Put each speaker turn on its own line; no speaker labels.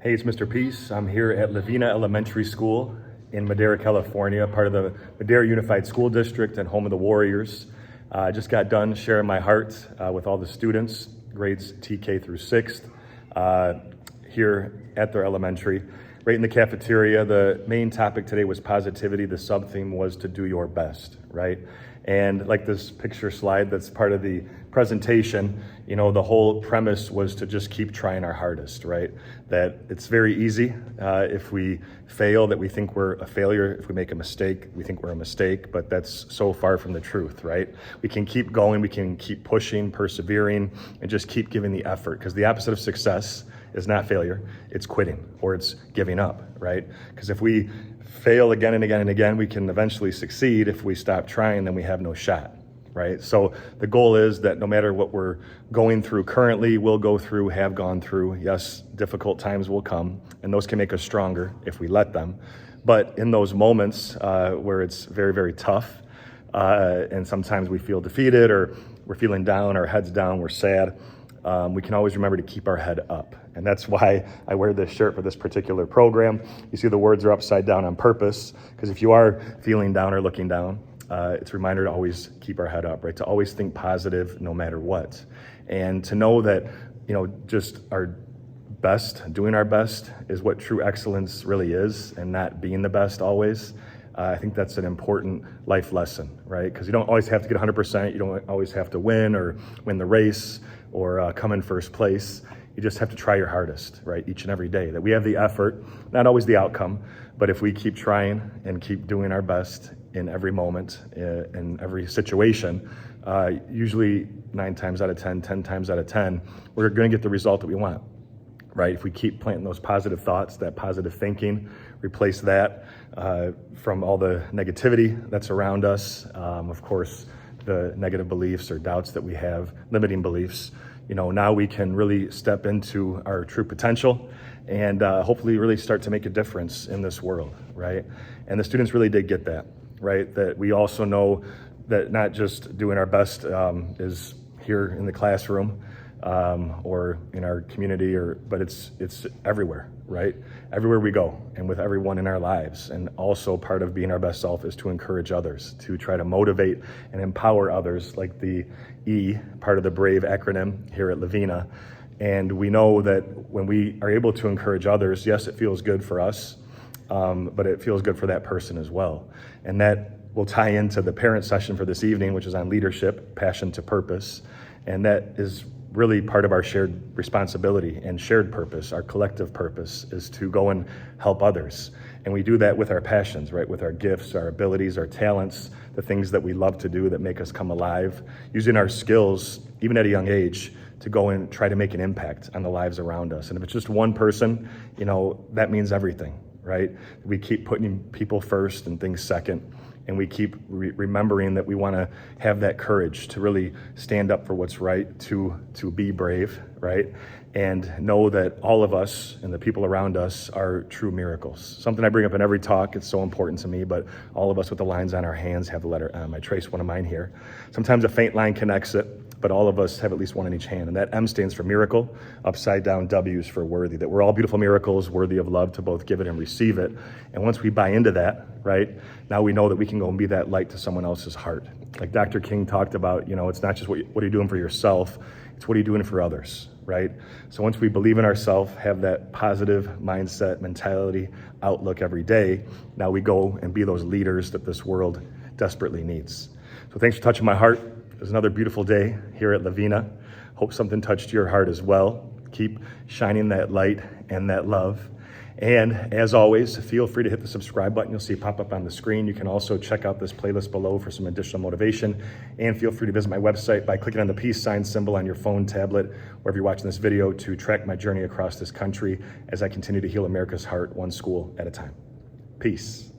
Hey, it's Mr. Peace. I'm here at Vina Elementary School in Madera, California, part of the Madera Unified School District and home of the Warriors. I just got done sharing my heart with all the students, grades TK through 6th, here at their elementary. Right in the cafeteria, the main topic today was positivity. The sub-theme was to do your best, right? And like this picture slide that's part of the presentation, you know, the whole premise was to just keep trying our hardest, right? That it's very easy if we fail, that we think we're a failure. If we make a mistake, we think we're a mistake, but that's so far from the truth, right? We can keep going, we can keep pushing, persevering, and just keep giving the effort, because the opposite of success is not failure, it's quitting, or it's giving up, right? Because if we fail again and again and again, we can eventually succeed. If we stop trying, then we have no shot, right? So the goal is that no matter what we're going through currently, we'll go through, have gone through. Yes, difficult times will come, and those can make us stronger if we let them. But in those moments where it's very, very tough, and sometimes we feel defeated, or we're feeling down, our head's down, we're sad, we can always remember to keep our head up. And that's why I wear this shirt for this particular program. You see the words are upside down on purpose, because if you are feeling down or looking down, it's a reminder to always keep our head up, right? To always think positive no matter what. And to know that, you know, just our best, doing our best is what true excellence really is, and not being the best always. I think that's an important life lesson, right? Because you don't always have to get 100%. You don't always have to win or win the race or come in first place. You just have to try your hardest, right? Each and every day. That we have the effort, not always the outcome, but if we keep trying and keep doing our best in every moment, in every situation, usually 9 times out of 10, 10 times out of 10, we're going to get the result that we want, right? If we keep planting those positive thoughts, that positive thinking, replace that from all the negativity that's around us, of course, the negative beliefs or doubts that we have, limiting beliefs. You know, now we can really step into our true potential and hopefully really start to make a difference in this world, right? And the students really did get that, right? That we also know that not just doing our best is here in the classroom or in our community, but it's everywhere, right? Everywhere we go and with everyone in our lives. And also part of being our best self is to encourage others, to try to motivate and empower others, like the E, part of the BRAVE acronym here at Vina. And we know that when we are able to encourage others, yes, it feels good for us, but it feels good for that person as well. And that will tie into the parent session for this evening, which is on leadership, passion to purpose. And that is really part of our shared responsibility and shared purpose. Our collective purpose is to go and help others. And we do that with our passions, right? With our gifts, our abilities, our talents, the things that we love to do that make us come alive, using our skills, even at a young age, to go and try to make an impact on the lives around us. And if it's just one person, you know, that means everything, right? We keep putting people first and things second. And we keep remembering that we want to have that courage to really stand up for what's right, to be brave, right? And know that all of us and the people around us are true miracles. Something I bring up in every talk, it's so important to me, but all of us with the lines on our hands have the letter M. I trace one of mine here. Sometimes a faint line connects it, but all of us have at least one in each hand. And that M stands for miracle, upside down W's for worthy, that we're all beautiful miracles, worthy of love to both give it and receive it. And once we buy into that, right, now we know that we can go and be that light to someone else's heart. Like Dr. King talked about, you know, it's not just what are you doing for yourself, it's what are you doing for others, right? So once we believe in ourselves, have that positive mindset, mentality, outlook every day, now we go and be those leaders that this world desperately needs. So thanks for touching my heart. It was another beautiful day here at Vina. Hope something touched your heart as well. Keep shining that light and that love. And as always, feel free to hit the subscribe button. You'll see it pop up on the screen. You can also check out this playlist below for some additional motivation. And feel free to visit my website by clicking on the peace sign symbol on your phone, tablet, wherever you're watching this video, to track my journey across this country as I continue to heal America's heart one school at a time. Peace.